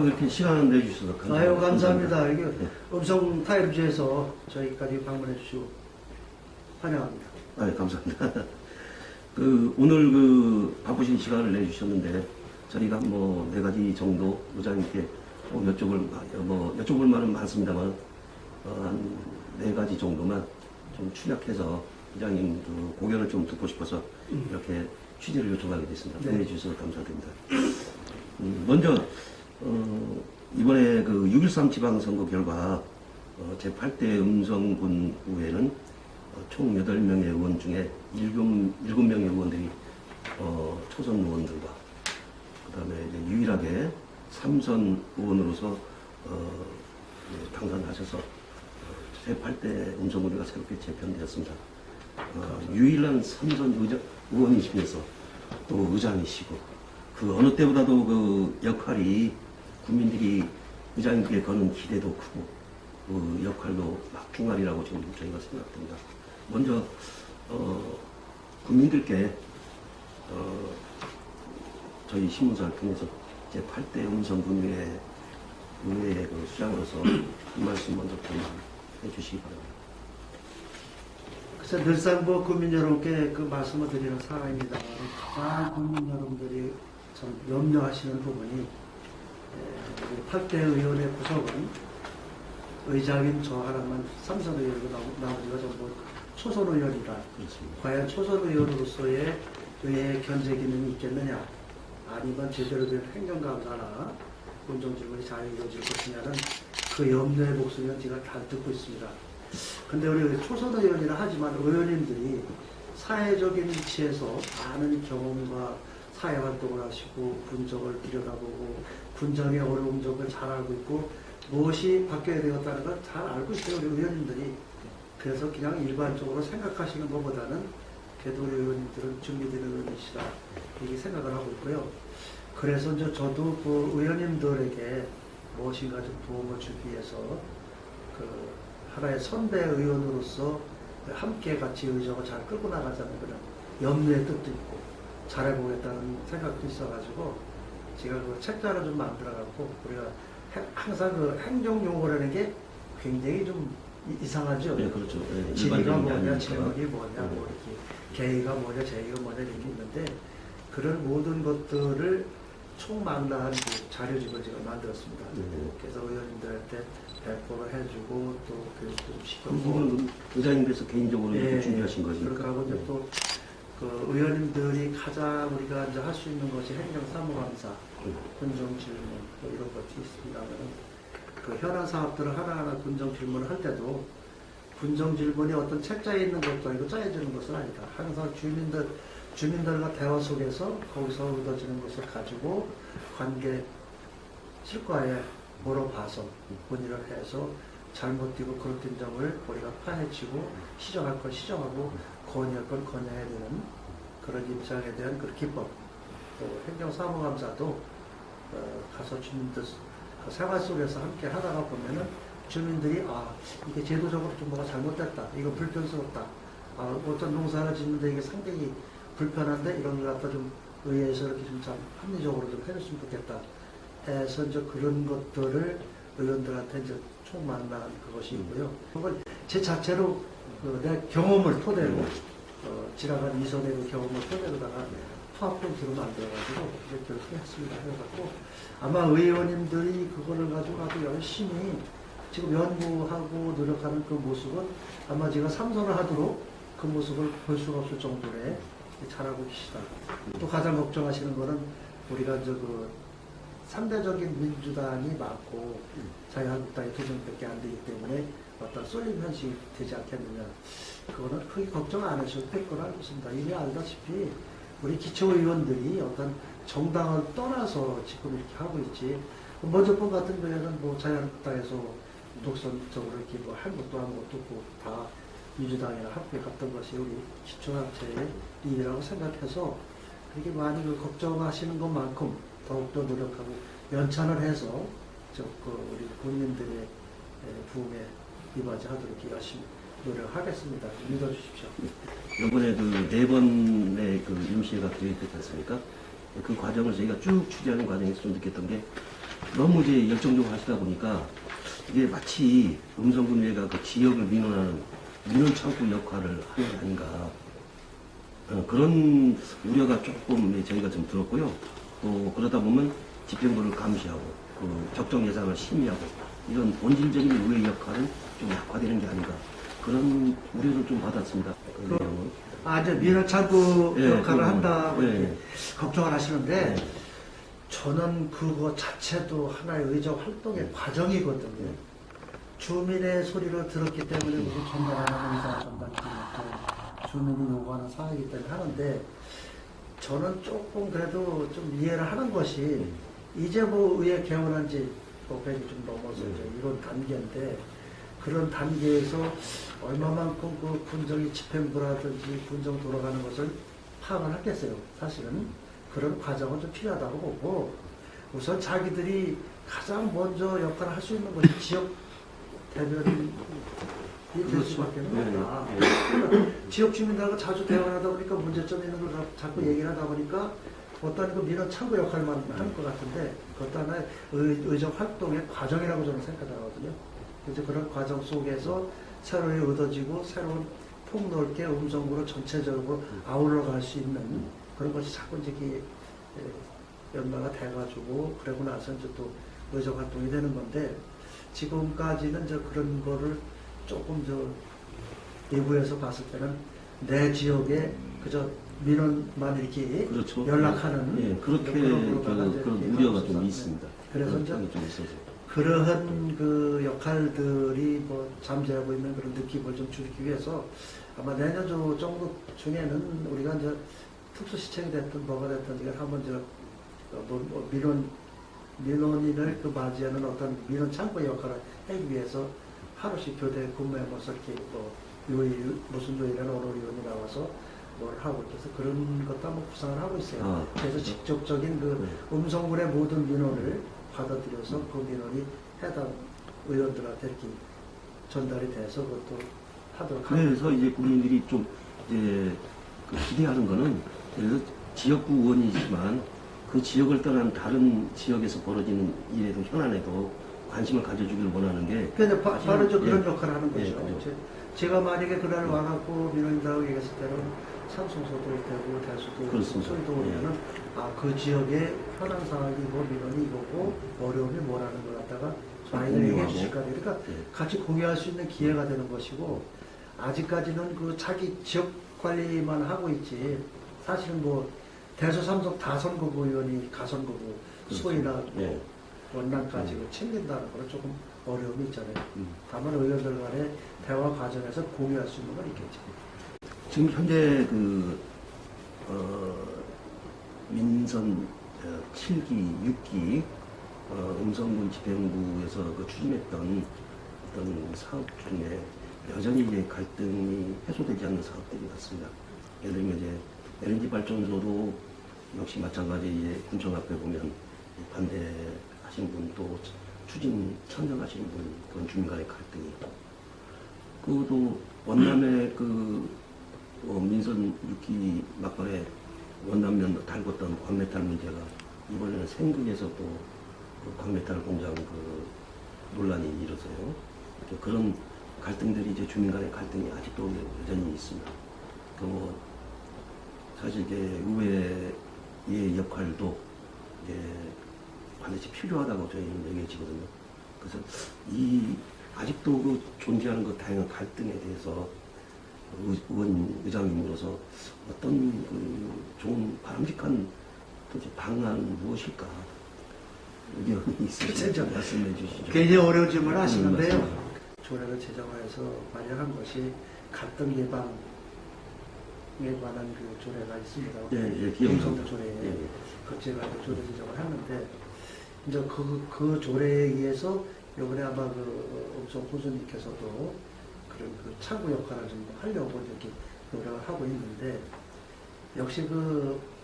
이렇게 시간을 내주셔서 감사합니다. 아유, 감사합니다. 이게 네. 음성 타임즈에서 저희까지 방문해 주시고 환영합니다. 아, 감사합니다. 오늘 바쁘신 시간을 내주셨는데 저희가 뭐 4가지 정도 의장님께 여쭤볼 말은 많습니다만 한 4가지 정도만 좀 축약해서 의장님 고견을 좀 듣고 싶어서 이렇게 취재를 요청하게 됐습니다. 네. 응해주셔서 감사드립니다. 먼저 이번에 6.13 지방선거 결과 제8대 음성군의회는 총 8명의 의원 중에 7명의 의원들이 초선 의원들과 그 다음에 유일하게 3선 의원으로서 당선하셔서 제8대 음성군의회가 새롭게 재편되었습니다. 유일한 3선 의원이시면서 또 의장이시고 그 어느 때보다도 그 역할이 국민들이 의장님께 거는 기대도 크고 그 역할도 막중하리라고 지금 저희가 생각됩니다. 먼저 국민들께 저희 신문사를 통해서 제8대 음성군의회 수장으로서 한 말씀 먼저 해주시기 바랍니다. 그래서 늘상 국민 여러분께 그 말씀을 드리는 사항입니다. 가장 국민 여러분들이 참 염려하시는 부분이 8대 의원의 구성은 의장인 저 하나만 3선 의원이고 나머지가 전부 초선 의원이다. 그렇습니다. 과연 초선 의원으로서의 의회 견제 기능이 있겠느냐, 아니면 제대로 된 행정감사나 공정질문이 잘 이루어질 것이냐는 그 염려의 목소리는 제가 다 듣고 있습니다. 근데 우리 초선 의원이라 하지만 의원님들이 사회적인 위치에서 많은 경험과 사회활동을 하시고 군정을 들여다보고 군정의 어려운 점을 잘 알고 있고 무엇이 바뀌어야 되었다는 걸 잘 알고 있어요, 우리 의원님들이. 그래서 그냥 일반적으로 생각하시는 것보다는 그래도 우리 의원님들은 준비된 의원이시다 이렇게 생각을 하고 있고요. 그래서 이제 저도 그 의원님들에게 무엇인가 좀 도움을 주기 위해서 하나의 선배 의원으로서 함께 같이 의정을 잘 끌고 나가자는 그런 염려의 뜻도 있고 잘해보겠다는 생각도 있어가지고 제가 그 책자를 좀 만들어갖고 우리가 항상 그 행정용어라는 게 굉장히 좀 이상하죠. 네, 그렇죠. 네, 지위가 뭐냐, 아니니까. 제목이 뭐냐, 뭐 이렇게 계의가 뭐냐, 제의가 뭐냐 이렇게 있는데 그런 모든 것들을 총망라한 그 자료집을 제가 만들었습니다. 그래서 의원님들한테 배포를 해주고 또 교육도 좀 그 시켰고. 부분은 의장님께서 개인적으로 이렇게 준비하신 거니까. 그렇게 하고 이제 또 그 의원님들이 가장 우리가 이제 할 수 있는 것이 행정사무감사, 군정질문 또 이런 것이 있습니다만 그 현안 사업들을 하나하나 군정질문을 할 때도 군정질문이 어떤 책자에 있는 것도 아니고 짜여지는 것은 아니다. 항상 주민들과 대화 속에서 거기서 얻어지는 것을 가지고 관계 실과에 물어봐서 문의를 해서 잘못되고 그릇된 점을 우리가 파헤치고 시정할 건 시정하고 건의할 건 건의해야 되는 그런 입장에 대한 그 기법, 또 행정사무감사도 가서 주민들 그 생활 속에서 함께 하다가 보면은 주민들이 이게 제도적으로 좀 뭐가 잘못됐다, 이거 불편스럽다, 어떤 농사를 짓는데 이게 상당히 불편한데 이런 걸 갖다 좀 의회에서 이렇게 좀 참 합리적으로 좀 해줬으면 좋겠다 해서 이제 그런 것들을 의원들한테 이제 총망라한 그것이 있고요. 그건 제 자체로 내 경험을 토대로 지나간 이전의 그 경험을 토대로다가 파워포인트로 만들어가지고 이렇게 했습니다. 해갖고 아마 의원님들이 그거를 가지고 아주 열심히 지금 연구하고 노력하는 그 모습은 아마 제가 삼선을 하도록 그 모습을 볼 수가 없을 정도의 잘하고 계시다. 또 가장 걱정하시는 거는 우리가 이제 그 상대적인 민주당이 많고 자유한국당이 2명밖에 안 되기 때문에 어떤 쏠림 현실이 되지 않겠느냐. 그거는 크게 걱정 안 하셔도 될 거라 알고 있습니다. 이미 알다시피 우리 기초의원들이 어떤 정당을 떠나서 지금 이렇게 하고 있지. 먼저 번 같은 경우에는 뭐 자유한국당에서 독선적으로 이렇게 뭐 할 것도 아무것도 없고 다 민주당이랑 함께 갔던 것이 우리 기초학체의 일이라고 생각해서 그렇게 많이 걱정하시는 것만큼 더욱더 노력하고 연찬을 해서 우리 국민들의 부흥에 이바지하도록 열심히 노력하겠습니다. 믿어주십시오. 이번에 4번의 임시회가 기획됐지 않습니까? 그 과정을 저희가 쭉 취재하는 과정에서 좀 느꼈던 게 너무 이제 열정적으로 하시다 보니까 이게 마치 음성군위회가 그 지역을 민원하는 민원 창구 역할을 하는 게 아닌가. 그런 우려가 조금 저희가 좀 들었고요. 또 그러다 보면 집행부를 감시하고 그 적정 예산을 심의하고 이런 본질적인 의회 역할은 좀 약화되는 게 아닌가. 그런 우려를 좀 받았습니다. 그 내용은. 이제 민원 창구 예, 역할을 그건, 한다고 예. 이렇게 걱정을 하시는데 네. 저는 그거 자체도 하나의 의정 활동의 과정이거든요. 주민의 소리를 들었기 때문에 무슨 전달하는 의사 전달도 있고 주민이 요구하는 사항이기 때문에 하는데 저는 조금 그래도 좀 이해를 하는 것이 이제 뭐 의회 개원한 지 100이 좀 넘어서 이제 이런 단계인데 그런 단계에서 얼마만큼 그 군정이 집행부라든지 군정 돌아가는 것을 파악을 하겠어요. 사실은 그런 과정은 좀 필요하다고 보고 우선 자기들이 가장 먼저 역할을 할 수 있는 것이 지역 대변이 될 수밖에 없다. 그러니까 지역 주민들하고 자주 대화를 하다 보니까 문제점 있는 걸 자꾸 얘기를 하다 보니까 어떤 그 민원 창구 역할만 하는 것 같은데 그것도 하나의 의정 활동의 과정이라고 저는 생각하거든요. 그래서 그런 과정 속에서 새로이 얻어지고 새로운 폭넓게 음성으로 전체적으로 아울러 갈 수 있는 그런 것이 자꾸 이제 연마가 돼가지고 그러고 나서 이제 또 의정 활동이 되는 건데 지금까지는 이제 그런 거를 조금 내부에서 봤을 때는 내 지역에 그저 민원만 이렇게 그렇죠. 연락하는 예, 그렇게 그런 우려가 좀 있습니다. 그래서 이제 좀 있어서. 그러한 그 역할들이 뭐 잠재하고 있는 그런 느낌을 좀 줄이기 위해서 아마 내년 정도 중에는 우리가 이제 특수시청이 됐든 뭐가 됐든 이걸 한번 민원인을 그 맞이하는 어떤 민원 창구 역할을 하기 위해서 하루씩 교대 근무해서 이렇게 뭐 무슨 요일에는 어느 요일이 나와서 뭘 하고 있어서 그런 것도 한번 구상을 하고 있어요. 그래서 직접적인 그 음성군의 모든 민원을 받아들여서 그 민원이 해당 의원들한테 이렇게 전달이 돼서 그것도 하도록 하고. 그래서 이제 국민들이 좀 이제 그 기대하는 거는 그래서 지역구 의원이지만 그 지역을 떠난 다른 지역에서 벌어지는 일에도 현안에도 관심을 가져주기를 원하는 게. 근데 바로 저 그런 예. 역할을 하는 거죠. 예, 그렇죠. 제가 만약에 그날 와갖고 민원인들하고 얘기했을 때는 삼성소도 되고 대수도 그렇습니다. 소리도 오면은 그 지역의 현안 상황이고 민원이 이거고 어려움이 뭐라는 걸 갖다가 많이 얘기해 주실 거 아니에요. 그러니까 예. 같이 공유할 수 있는 기회가 되는 것이고 아직까지는 그 자기 지역 관리만 하고 있지 사실은 뭐 대수 삼성 다선거구 의원이 가선거구 그렇죠. 소이나 뭐 예. 원남까지 챙긴다는 거는 조금 어려움이 있잖아요. 다만 의원들 간의 대화 과정에서 공유할 수 있는 건 있겠죠. 지금 현재 민선 7기, 6기 음성군 집행부에서 추진했던 어떤 사업 중에 여전히 이제 갈등이 해소되지 않는 사업들이 있습니다. 예를 들면 이제 LNG 발전소도 역시 마찬가지 이제 군청 앞에 보면 반대하시는 분 또 추진 찬성하시는 분 그런 주민 간의 갈등이 있고 그것도 원남의 민선 6기 막판에 원남면 달궜던 광메탈 문제가 이번에는 생극에서 또 광메탈 공장 논란이 일어서요. 그런 갈등들이 이제 주민 간의 갈등이 아직도 여전히 있습니다. 사실 이제 의회의 역할도 반드시 필요하다고 저희는 얘기해지거든요. 그래서 아직도 존재하는 다양한 갈등에 대해서 의장님으로서 어떤 좋은 바람직한 방안 무엇일까 의견이 있으시면 말씀해 주시죠. 굉장히 어려운 질문을 하시는데요. 조례를 제정하여서 마련한 것이 갈등 예방에 관한 그 조례가 있습니다. 기영성 조례에 제가 조례 제정을 하는데 이제 그 조례에 의해서 이번에 아마 엄청 후수님께서도 그런 차구 역할을 좀 하려고 이렇게 노력을 하고 있는데 역시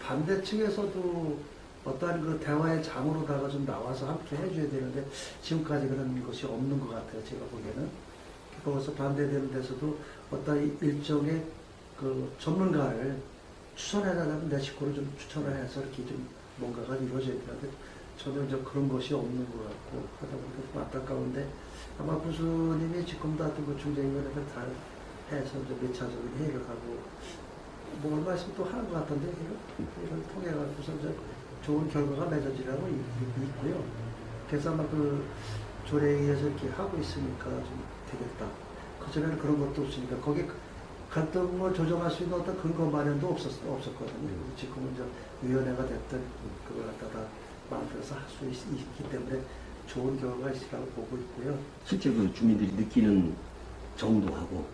반대층에서도 어떠한 대화의 장으로다가 좀 나와서 함께 해줘야 되는데 지금까지 그런 것이 없는 것 같아요. 제가 보기에는. 거기서 반대되는 데서도 어떤 일종의 전문가를 추천해달라면 내 식구를 좀 추천을 해서 이렇게 좀 뭔가가 이루어져야 되는데 전혀 이제 그런 것이 없는 것 같고 하다 보니까 좀 안타까운데 아마 군수님이 지금도 하여튼 그 중재위원회를 잘 해서 이제 매차적인 회의를 하고 뭐 얼마 있으면 또 하는 것 같던데 이걸 통해 가지고서 이제 좋은 결과가 맺어지라고 있고요. 그래서 아마 그 조례위에서 이렇게 하고 있으니까 좀 되겠다. 그전에는 그런 것도 없으니까 거기 갈등을 조정할 수 있는 어떤 근거 마련도 없었거든요. 지금은 이제 위원회가 됐든 그걸 갖다가 만들어서 할 수 있기 때문에 좋은 결과가 있으라고 보고 있고요. 실제 그 주민들이 느끼는 정도하고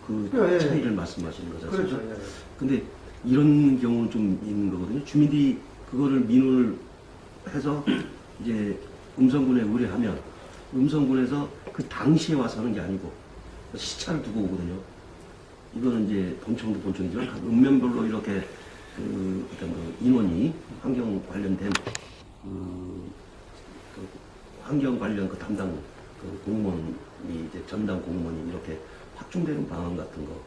그 예, 예. 차이를 말씀하시는 거죠. 그렇죠. 예. 근데 이런 경우는 좀 있는 거거든요. 주민들이 그거를 민원을 해서 이제 음성군에 의뢰하면 음성군에서 그 당시에 와서 하는 게 아니고 시차를 두고 오거든요. 이거는 이제 본청도 본청이지만 각 읍면별로 이렇게 그 어떤 그 인원이 환경 관련된 그 환경 관련 그 담당 그 공무원이 이제 전담 공무원이 이렇게 확충되는 방안 같은 거.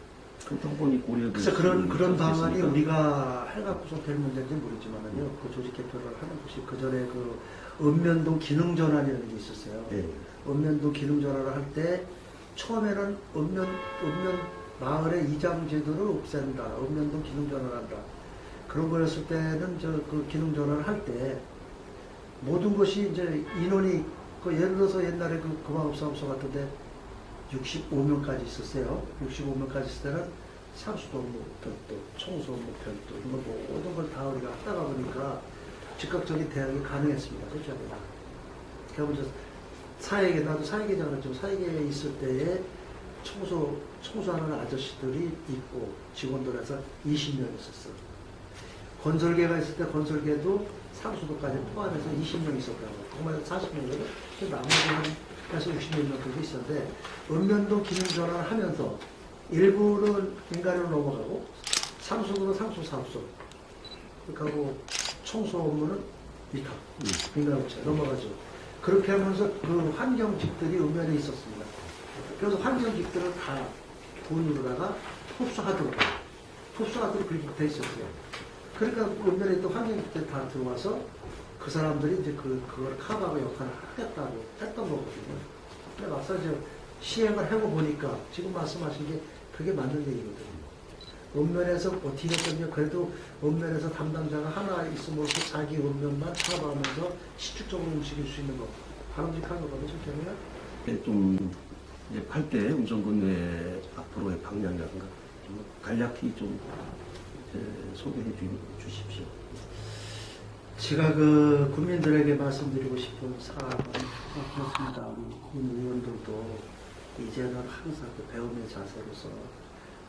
그런 분이 고려해 그래서 그런 방안이 있습니까? 우리가 해갖고서 될 문제인지 모르지만은요, 그 조직 개편을 하는 것이 그 전에 그 읍면동 기능전환이라는 게 있었어요. 네. 읍면동 기능전환을 할 때 처음에는 읍면 마을의 이장 제도를 없앤다. 읍면동 기능전환을 한다. 그런 거였을 때는 저 그 기능전환을 할 때 모든 것이 이제 인원이 그 예를 들어서 옛날에 그 금화읍사업소 같은데 65명까지 있었어요. 65명까지 있을 때는 상수도 업무 별도, 청소 업무 별도, 이거 모든 걸 다 우리가 하다가 보니까 즉각적인 대응이 가능했습니다. 그렇죠? 그러면 이제 사회계, 나도 사회계장을 좀 사회계에 있을 때에 청소하는 아저씨들이 있고 직원들에서 20명 있었어. 건설계가 있을 때 건설계도 상수도까지 포함해서 20명 있었다고. 정말 40명이거든. 나머지는 그래서 60몇 명 정도 있었는데 읍면동 기능전환을 하면서 일부는 민간으로 넘어가고 상수도는 상수사업소 그리고 청소 업무는 위탁 민간업체 넘어가죠. 그렇게 하면서 그 환경직들이 읍면에 있었습니다. 그래서 환경직들은 다 돈으로다가 흡수하도록 그렇게 돼 있었어요. 그러니까 읍면에 있던 환경직들이 다 들어와서 그 사람들이 이제 그걸 커버하고 역할을 하겠다고 했던 거거든요. 근데 막상 이제 시행을 하고 보니까 지금 말씀하신 게 그게 맞는 얘기거든요. 읍면에서 어떻게 했거든요. 그래도 읍면에서 담당자가 하나 있으면 자기 읍면만 커버하면서 시축적으로 움직일 수 있는 거 바람직한 거거든요. 저는. 좀 이제 할 때 음성군의 앞으로의 방향이라든가 좀 간략히 좀 소개해 주십시오. 제가 그 국민들에게 말씀드리고 싶은 사항은 그렇습니다. 우리 국민의원들도 이제는 항상 그 배움의 자세로서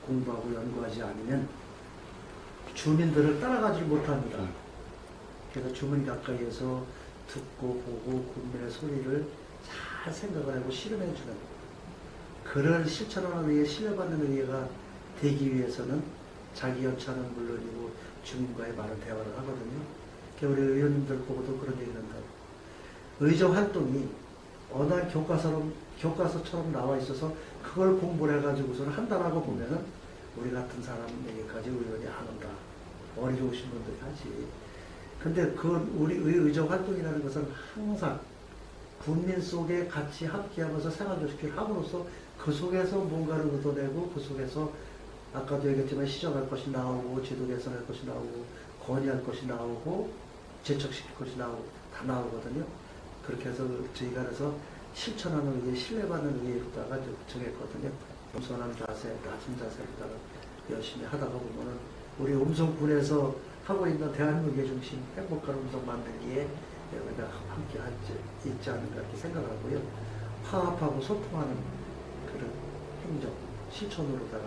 공부하고 연구하지 않으면 주민들을 따라가지 못합니다. 그래서 주민 가까이에서 듣고 보고 국민의 소리를 잘 생각을 하고 실현해주는 그런 실천하는 의회, 신뢰받는 의회가 되기 위해서는 자기 연차는 물론이고 주민과의 많은 대화를 하거든요. 우리 의원님들 보고도 그런 얘기를 한다. 의정 활동이 어느 한 교과서처럼 나와 있어서 그걸 공부를 해가지고서는 한다라고 보면은 우리 같은 사람에게까지 의원이 안 온다. 머리 좋으신 분들이 하지. 근데 우리 의정 활동이라는 것은 항상 국민 속에 같이 함께하면서 생활조직을 함으로써 그 속에서 뭔가를 얻어내고 그 속에서 아까도 얘기했지만 시정할 것이 나오고 제도 개선할 것이 나오고 건의할 것이 나오고 제척시킬 것이 나오고 다 나오거든요. 그렇게 해서 저희가 그래서 실천하는 의회, 신뢰받는 의회로다가 정했거든요. 겸손한 자세, 낮은 자세로다가 열심히 하다가 보면은 우리 음성군에서 하고 있는 대한민국의 중심 행복한 음성 만들기에 우리가 함께 할 수 있지 않을까 이렇게 생각하고요. 화합하고 소통하는 그런 행정, 실천으로다가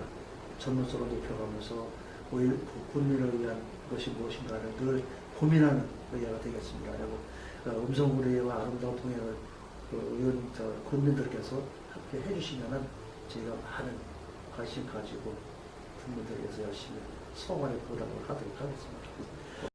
전문성을 높여가면서 국민을 위한 것이 무엇인가를 늘 고민하는 의회가 되겠습니다. 그리고 음성군 의회와 아름다운 통행을 국민들께서 함께 해주시면은 저희가 많은 관심 가지고 국민들 위해서 열심히 성원에 보답을 하도록 하겠습니다.